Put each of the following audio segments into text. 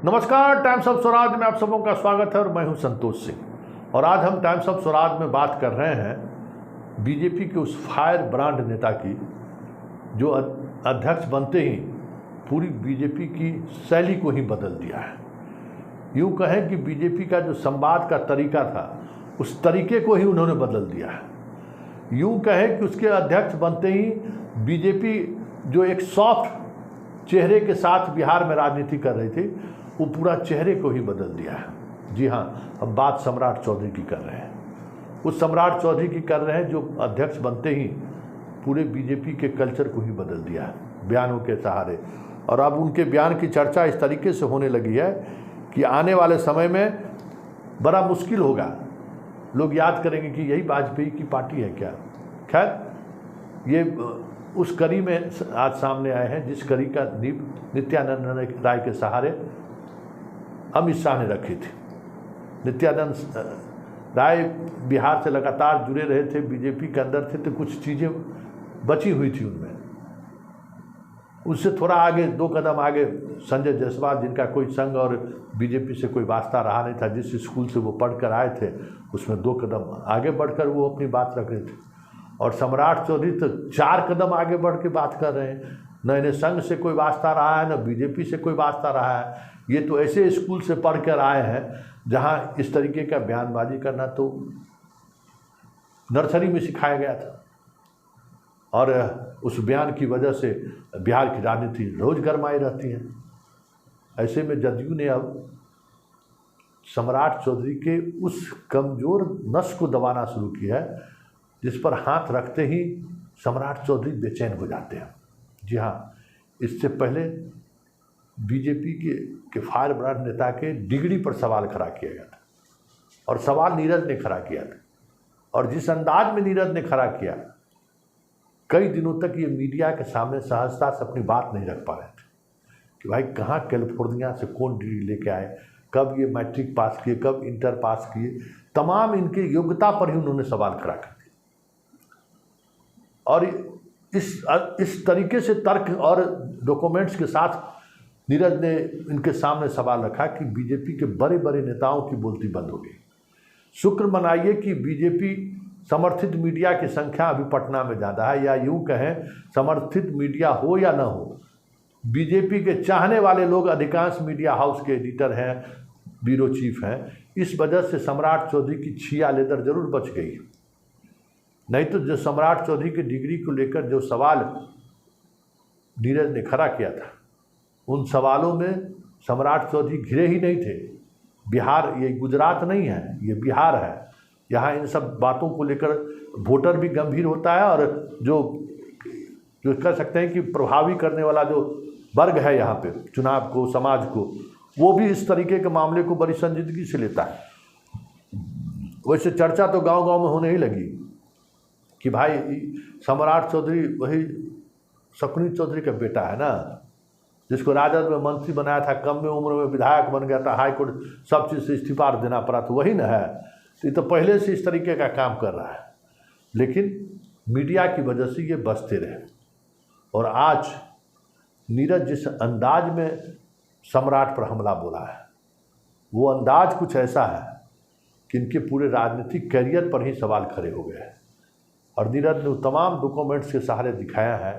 नमस्कार, times of Swaraj में आप सबों का स्वागत है और मैं हूं संतोष सिंह। और आज हम टाइम्स ऑफ स्वराज में बात कर रहे हैं बीजेपी के उस फायर ब्रांड नेता की जो अध्यक्ष बनते ही पूरी बीजेपी की शैली को ही बदल दिया है। यूँ कहें कि बीजेपी का जो संवाद का तरीका था उस तरीके को ही उन्होंने बदल दिया है। यूँ कहें कि उसके अध्यक्ष बनते ही बीजेपी जो एक सॉफ्ट चेहरे के साथ बिहार में राजनीति कर रही थी वो पूरा चेहरे को ही बदल दिया है। जी हाँ, अब बात सम्राट चौधरी की कर रहे हैं। उस सम्राट चौधरी की कर रहे हैं जो अध्यक्ष बनते ही पूरे बीजेपी के कल्चर को ही बदल दिया है बयानों के सहारे। और अब उनके बयान की चर्चा इस तरीके से होने लगी है कि आने वाले समय में बड़ा मुश्किल होगा। लोग याद करेंगे कि यही वाजपेयी की पार्टी है क्या। खैर, ये उस कड़ी में आज सामने आए हैं जिस कड़ी का नींव नित्यानंद राय के सहारे अमित शाह ने रखी थी। नित्यानंद राय बिहार से लगातार जुड़े रहे थे, बीजेपी के अंदर थे, तो कुछ चीज़ें बची हुई थी उनमें। उससे थोड़ा आगे, 2 कदम आगे संजय जायसवाल, जिनका कोई संघ और बीजेपी से कोई वास्ता रहा नहीं था, जिस स्कूल से वो पढ़कर आए थे उसमें 2 कदम आगे बढ़कर वो अपनी बात रख रहे थे। और सम्राट चौधरी तो 4 कदम आगे बढ़ के बात कर रहे हैं। न इन्हें संघ से कोई वास्ता रहा है, न बीजेपी से कोई वास्ता रहा है। ये तो ऐसे स्कूल से पढ़ कर आए हैं जहाँ इस तरीके का बयानबाजी करना तो नर्सरी में सिखाया गया था। और उस बयान की वजह से बिहार की राजनीति रोज गरमाई रहती है। ऐसे में जदयू ने अब सम्राट चौधरी के उस कमज़ोर नस को दबाना शुरू किया है जिस पर हाथ रखते ही सम्राट चौधरी बेचैन हो जाते हैं। जी हाँ, इससे पहले बीजेपी के फायर ब्रांड नेता के डिग्री पर सवाल खड़ा किया गया था और सवाल नीरज ने खड़ा किया था। और जिस अंदाज में नीरज ने खड़ा किया, कई दिनों तक ये मीडिया के सामने सहजता से अपनी बात नहीं रख पा रहे थे कि भाई कहाँ कैलिफोर्निया से कौन डिग्री लेके आए, कब ये मैट्रिक पास किए, कब इंटर पास किए। तमाम इनके योग्यता पर ही उन्होंने सवाल खड़ा कर दिया। और इस तरीके से तर्क और डॉक्यूमेंट्स के साथ नीरज ने इनके सामने सवाल रखा कि बीजेपी के बड़े बड़े नेताओं की बोलती बंद हो गई। शुक्र मनाइए कि बीजेपी समर्थित मीडिया की संख्या अभी पटना में ज़्यादा है, या यूँ कहें समर्थित मीडिया हो या न हो, बीजेपी के चाहने वाले लोग अधिकांश मीडिया हाउस के एडिटर हैं, ब्यूरो चीफ हैं। इस वजह से सम्राट चौधरी की छिया लेदर जरूर बच गई। नहीं तो जो सम्राट चौधरी की डिग्री को लेकर जो सवाल नीरज ने खड़ा किया था, उन सवालों में सम्राट चौधरी घिरे ही नहीं थे। बिहार ये गुजरात नहीं है, ये बिहार है। यहाँ इन सब बातों को लेकर वोटर भी गंभीर होता है और जो कह सकते हैं कि प्रभावी करने वाला जो वर्ग है यहाँ पे चुनाव को, समाज को, वो भी इस तरीके के मामले को बड़ी संजीदगी से लेता है। वैसे चर्चा तो गांव-गांव में होने ही लगी कि भाई सम्राट चौधरी वही शकुनी चौधरी का बेटा है ना, जिसको राजद में मंत्री बनाया था, कम में उम्र में विधायक बन गया था, हाई कोर्ट सब चीज़ से इस्तीफा देना पड़ा, तो वही न है। तो ये तो पहले से इस तरीके का काम कर रहा है, लेकिन मीडिया की वजह से ये बचते रहे। और आज नीरज जिस अंदाज में सम्राट पर हमला बोला है, वो अंदाज कुछ ऐसा है कि इनके पूरे राजनीतिक कैरियर पर ही सवाल खड़े हो गए हैं। और नीरज ने तमाम डॉक्यूमेंट्स के सहारे दिखाया है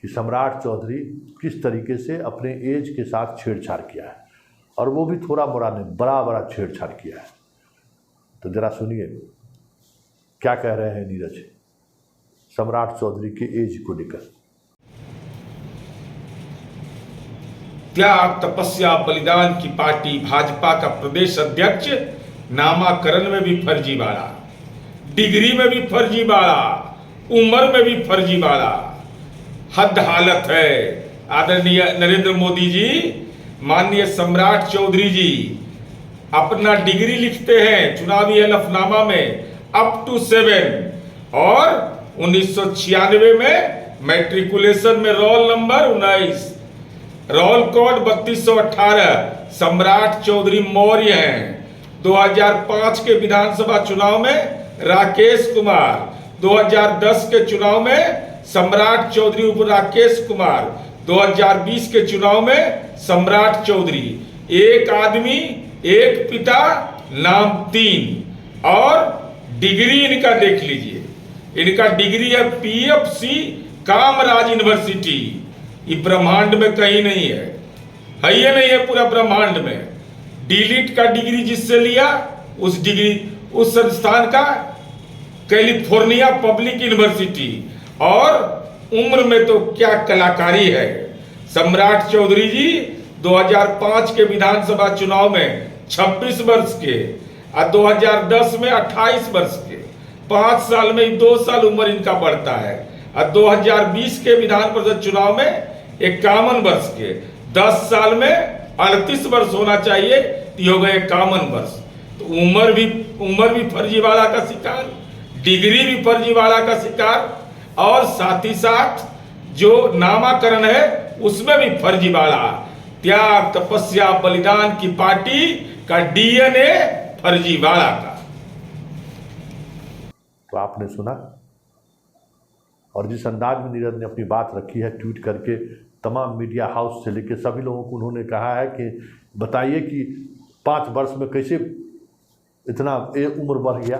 कि सम्राट चौधरी किस तरीके से अपने एज के साथ छेड़छाड़ किया है, और वो भी थोड़ा मोड़ा नहीं, बड़ा बड़ा छेड़छाड़ किया है। तो जरा सुनिए क्या कह रहे हैं नीरज सम्राट चौधरी के एज को लेकर। त्याग, तपस्या, बलिदान की पार्टी भाजपा का प्रदेश अध्यक्ष नामाकरण में भी फर्जीवाड़ा, डिग्री में भी फर्जीवाड़ा, उम्र में भी फर्जीवाड़ा। हद हालत है। आदरणीय नरेंद्र मोदी जी, माननीय सम्राट चौधरी जी अपना डिग्री लिखते हैं चुनावी हलफनामा में अप टू 7, और 1996 में मैट्रिकुलेशन में रोल नंबर 19, रोल कोड 3218 सम्राट चौधरी मौर्य हैं। 2005 के विधानसभा चुनाव में राकेश कुमार, 2010 के चुनाव में सम्राट चौधरी उप राकेश कुमार, 2020 के चुनाव में सम्राट चौधरी। एक आदमी, एक पिता, नाम 3, और डिग्री इनका देख लीजिए। इनका डिग्री है PFC कामराज यूनिवर्सिटी। ये ब्रह्मांड में कहीं नहीं है ये नहीं है पूरा ब्रह्मांड में। डीलिट का डिग्री जिससे लिया, उस डिग्री उस संस्थान का कैलिफोर्निया पब्लिक यूनिवर्सिटी। और उम्र में तो क्या कलाकारी है। सम्राट चौधरी जी 2005 के विधानसभा चुनाव में 26 वर्ष के और 2010 में 28 वर्ष के। 5 साल में 2 साल उम्र इनका बढ़ता है। और 2020 के विधान परिषद चुनाव में 51 वर्ष के। 10 साल में 38 वर्ष होना चाहिए, तो हो गए 51 वर्ष। तो उम्र भी फर्जीवाड़ा का शिकार, डिग्री भी फर्जीवाड़ा का शिकार, और साथ ही साथ जो नामाकरण है उसमें भी फर्जीवाड़ा। त्याग, तपस्या, बलिदान की पार्टी का DNA फर्जीवाड़ा का। तो आपने सुना, और जिस अंदाज में नीरज ने अपनी बात रखी है, ट्वीट करके तमाम मीडिया हाउस से लेकर सभी लोगों को उन्होंने कहा है कि बताइए कि 5 वर्ष में कैसे इतना उम्र बढ़ गया।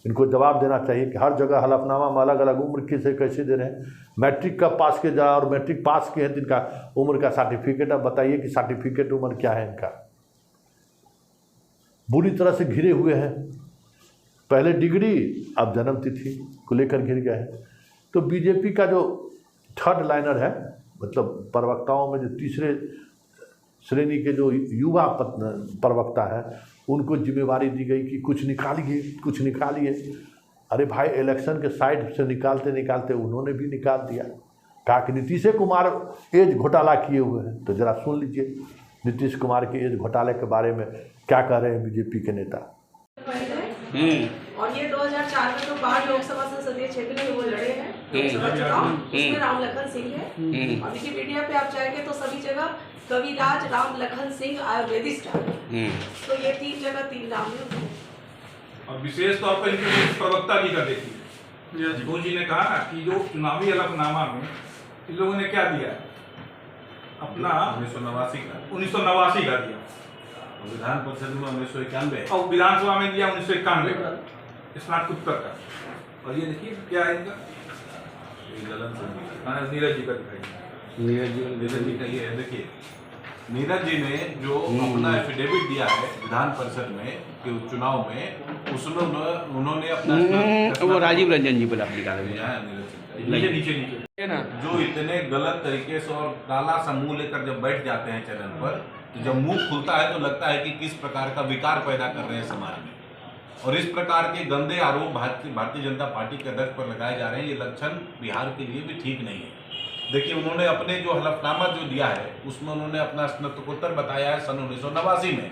इनको जवाब देना चाहिए कि हर जगह हलफनामा में अलग अलग उम्र किसे कैसे दे रहे हैं। मैट्रिक का पास किया जा, और मैट्रिक पास किए हैं जिनका उम्र का सर्टिफिकेट, अब बताइए कि सर्टिफिकेट उम्र क्या है इनका। बुरी तरह से घिरे हुए हैं। पहले डिग्री, अब जन्मतिथि को लेकर घिर गए हैं। तो बीजेपी का जो थर्ड लाइनर है, मतलब प्रवक्ताओं में जो तीसरे श्रेणी के जो युवा प्रवक्ता है, उनको जिम्मेवारी दी गई कि कुछ निकालिए। अरे भाई, इलेक्शन के साइड से निकालते निकालते उन्होंने भी निकाल दिया। कहा कि नीतीश कुमार एज घोटाला किए हुए हैं। तो जरा सुन लीजिए नीतीश कुमार के एज घोटाले के बारे में क्या कह रहे हैं बीजेपी के नेता। और ये 2004 में तो 12 लोकसभा संसदीय क्षेत्र में वो लड़े हैं लोकसभा चुनाव, उसमें राम लखन सिंह है। और विकिपीडिया पे आप जाएंगे तो सभी जगह कविराज राम लखन सिंह आयुर्वेदिस्ट है। तो ये 3 जगह 3 नाम है। और विशेष तौर पर इनके प्रवक्ता जी का देखिए, जिगो जी ने कहा कि जो चुनावी हलफनामा में इन लोगों ने क्या दिया, अपना 1989 का दिया, विधान परिषद में 1991 और विधानसभा में दिया 1991 स्नातकोत्तर का। और ये देखिए क्या है इनका, नीरज जी का दिखाई। नीरज जी का ये है, देखिए नीरज जी ने जो अपना एफिडेविट दिया है विधान परिषद में कि चुनाव में, उसमें उन्होंने अपना वो राजीव रंजन जी बोला नीचे जो इतने गलत तरीके से और काला समूह लेकर जब बैठ जाते हैं चैनल पर, तो जब मुंह खुलता है तो लगता है कि किस प्रकार का विकार पैदा कर रहे हैं समाज में। और इस प्रकार के गंदे आरोप भारतीय जनता पार्टी के अध्यक्ष पर लगाए जा रहे हैं, ये लक्षण बिहार के लिए भी ठीक नहीं है। देखिए, उन्होंने अपने जो हलफनामा जो दिया है उसमें उन्होंने अपना स्नातकोत्तर बताया है सन 1989 में,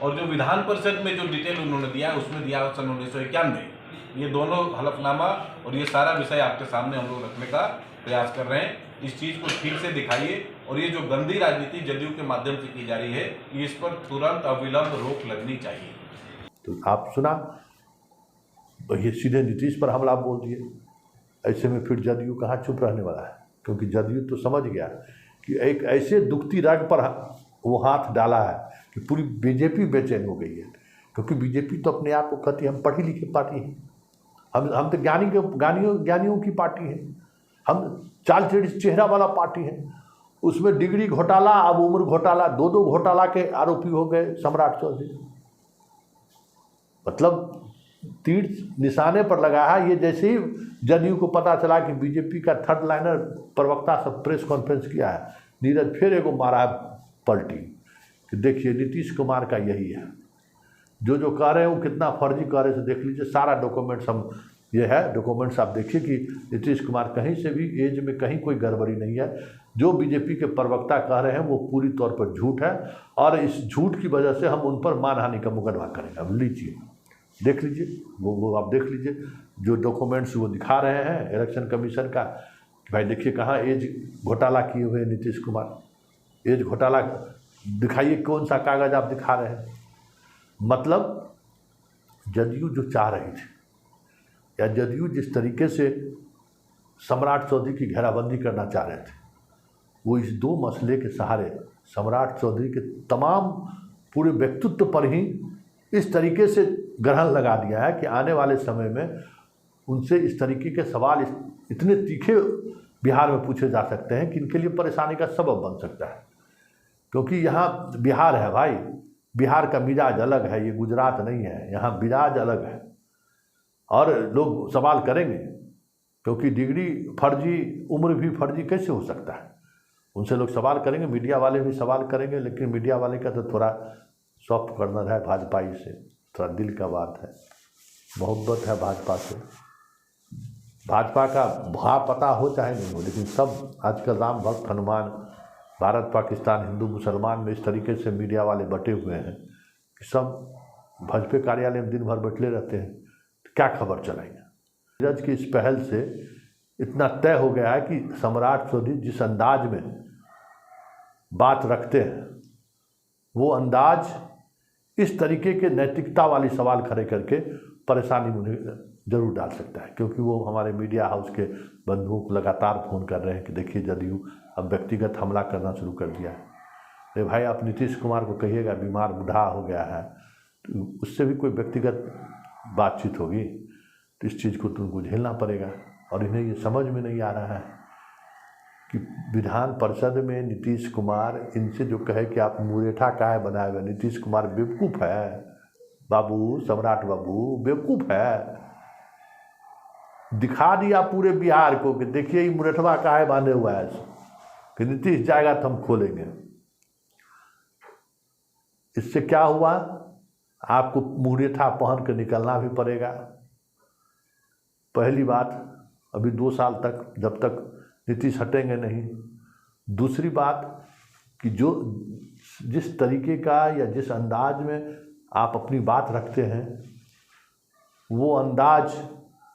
और जो विधान परिषद में जो डिटेल उन्होंने दिया है उसमें दिया सन 1991। ये दोनों हलफनामा और ये सारा विषय आपके सामने हम लोग रखने का प्रयास कर रहे हैं। इस चीज़ को ठीक से दिखाइए, और ये जो गंदी राजनीति जदयू के माध्यम से की जा रही है, ये इस पर तुरंत अविलंब रोक लगनी चाहिए। तो आप सुना, ये सीधे नीतीश पर हमला बोल दिए। ऐसे में फिर जदयू कहाँ चुप रहने वाला है, क्योंकि जदयू तो समझ गया कि एक ऐसे दुखती रग पर वो हाथ डाला है कि पूरी बीजेपी बेचैन हो गई है। क्योंकि बीजेपी तो अपने आप को कहती है हम पढ़ी लिखी पार्टी है, हम तो ज्ञानियों की पार्टी है, हम चाल चेहरा वाला पार्टी है। उसमें डिग्री घोटाला, अब उम्र घोटाला, 2 घोटाला के आरोपी हो गए सम्राट चौधरी। मतलब तीर निशाने पर लगा है। ये जैसे ही जदयू को पता चला कि बीजेपी का थर्ड लाइनर प्रवक्ता सब प्रेस कॉन्फ्रेंस किया है, नीरज फिर एगो मारा है पलटी कि देखिए नीतीश कुमार का यही है, जो कह रहे हैं वो कितना फर्जी कह रहे हैं। देख लीजिए सारा डॉक्यूमेंट्स, हम ये है डॉक्यूमेंट्स, आप देखिए कि नीतीश कुमार कहीं से भी एज में कहीं कोई गड़बड़ी नहीं है। जो बीजेपी के प्रवक्ता कह रहे हैं वो पूरी तौर पर झूठ है, और इस झूठ की वजह से हम उन पर मानहानि का मुकदमा करेंगे। अब लीजिए, देख लीजिए, वो आप देख लीजिए जो डॉक्यूमेंट्स वो दिखा रहे हैं इलेक्शन कमीशन का। भाई देखिए कहाँ एज घोटाला किए हुए नीतीश कुमार। एज घोटाला दिखाइए, कौन सा कागज़ आप दिखा रहे हैं। मतलब जदयू जो चाह रही थी, या जदयू जिस तरीके से सम्राट चौधरी की घेराबंदी करना चाह रहे थे, वो इस दो मसले के सहारे सम्राट चौधरी के तमाम पूरे व्यक्तित्व पर ही इस तरीके से ग्रहण लगा दिया है कि आने वाले समय में उनसे इस तरीके के सवाल इतने तीखे बिहार में पूछे जा सकते हैं कि इनके लिए परेशानी का सबब बन सकता है। क्योंकि यहाँ बिहार है भाई, बिहार का मिजाज अलग है, ये गुजरात नहीं है, यहाँ मिजाज अलग है और लोग सवाल करेंगे। क्योंकि डिग्री फर्जी, उम्र भी फर्जी कैसे हो सकता है, उनसे लोग सवाल करेंगे, मीडिया वाले भी सवाल करेंगे। लेकिन मीडिया वाले का तो थोड़ा सॉफ्ट कॉर्नर है भाजपाई से, थोड़ा दिल का बात है, मोहब्बत है भाजपा से। भाजपा का भाव पता हो चाहे नहीं हो, लेकिन सब आजकल राम भक्त हनुमान, भारत पाकिस्तान, हिंदू मुसलमान में इस तरीके से मीडिया वाले बटे हुए हैं कि सब भाजपा कार्यालय में दिन भर बैठे रहते हैं, तो क्या खबर चलाएंगे। नीरज की इस पहल से इतना तय हो गया है कि सम्राट चौधरी जिस अंदाज में बात रखते हैं, वो अंदाज इस तरीके के नैतिकता वाली सवाल खड़े करके परेशानी में उन्हें जरूर डाल सकता है। क्योंकि वो हमारे मीडिया हाउस के बंधुओं को लगातार फ़ोन कर रहे हैं कि देखिए जदयू अब व्यक्तिगत हमला करना शुरू कर दिया है। अरे भाई, आप नीतीश कुमार को कहिएगा बीमार बूढ़ा हो गया है, तो उससे भी कोई व्यक्तिगत बातचीत होगी, तो इस चीज़ को तुमको झेलना पड़ेगा। और इन्हें ये समझ में नहीं आ रहा है कि विधान परिषद में नीतीश कुमार इनसे जो कहे कि आप मुरेठा काहे बनाए हुए, नीतीश कुमार बेवकूफ़ है बाबू, सम्राट बाबू बेवकूफ़ है। दिखा दिया पूरे बिहार को कि देखिए ये मुरेठवा काहे बांधे हुआ है, कि नीतीश जाएगा तो हम खोलेंगे। इससे क्या हुआ, आपको मुरेठा पहन कर निकलना भी पड़ेगा। पहली बात, अभी 2 साल तक जब तक नीतीश हटेंगे नहीं। दूसरी बात कि जो जिस तरीके का या जिस अंदाज में आप अपनी बात रखते हैं, वो अंदाज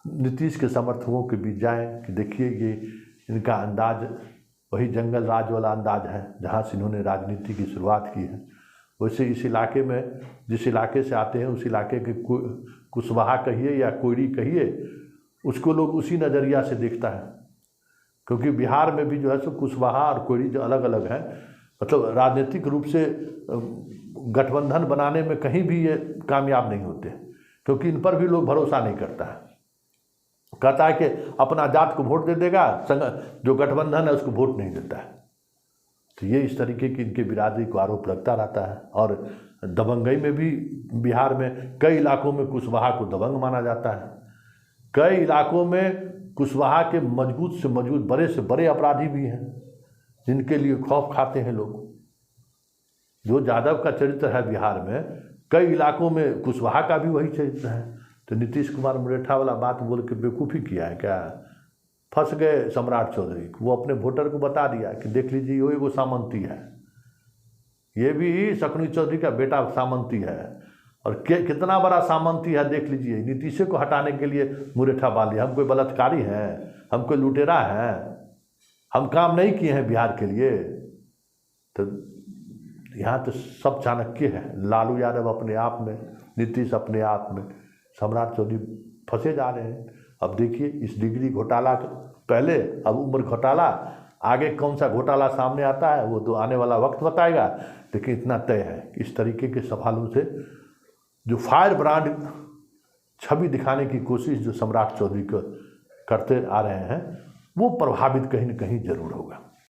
नीतीश के समर्थकों के बीच जाए कि देखिए ये इनका अंदाज वही जंगल राज वाला अंदाज है जहाँ से इन्होंने राजनीति की शुरुआत की है। वैसे इस इलाके में, जिस इलाके से आते हैं, उस इलाके के कुशवाहा कहिए या कोयरी कहिए, उसको लोग उसी नज़रिया से देखता है। क्योंकि बिहार में भी जो है सो कुशवाहा और कोयरी जो अलग अलग हैं, मतलब राजनीतिक रूप से गठबंधन बनाने में कहीं भी ये कामयाब नहीं होते, क्योंकि इन पर भी लोग भरोसा नहीं करता है। कहता है कि अपना जात को वोट दे देगा, जो गठबंधन है उसको वोट नहीं देता है। तो ये इस तरीके की इनके बिरादरी को आरोप लगता रहता है। और दबंगई में भी बिहार में कई इलाकों में कुशवाहा को दबंग माना जाता है। कई इलाकों में कुशवाहा के मजबूत से मजबूत, बड़े से बड़े अपराधी भी हैं जिनके लिए खौफ खाते हैं लोग। जो यादव का चरित्र है बिहार में, कई इलाकों में कुशवाहा का भी वही चरित्र है। तो नीतीश कुमार मुरेठा वाला बात बोल के बेवकूफ़ी किया है क्या? फंस गए सम्राट चौधरी। वो अपने वोटर को बता दिया कि देख लीजिए वो एगो सामंती है, ये भी शकुनी चौधरी का बेटा सामंती है, और कितना बड़ा सामंती है देख लीजिए। नीतीश को हटाने के लिए मुरेठा बांध लिया। हम कोई बलात्कारी हैं, हम कोई लुटेरा हैं, हम काम नहीं किए हैं बिहार के लिए। तो यहाँ तो सब चाणक्य है। लालू यादव अपने आप में, नीतीश अपने आप में, सम्राट चौधरी फंसे जा रहे हैं। अब देखिए इस डिग्री घोटाला पहले, अब उम्र घोटाला, आगे कौन सा घोटाला सामने आता है वो तो आने वाला वक्त बताएगा। लेकिन इतना तय है कि इस तरीके के सवालों से जो फायर ब्रांड छवि दिखाने की कोशिश जो सम्राट चौधरी को करते आ रहे हैं, वो प्रभावित कहीं न कहीं जरूर होगा।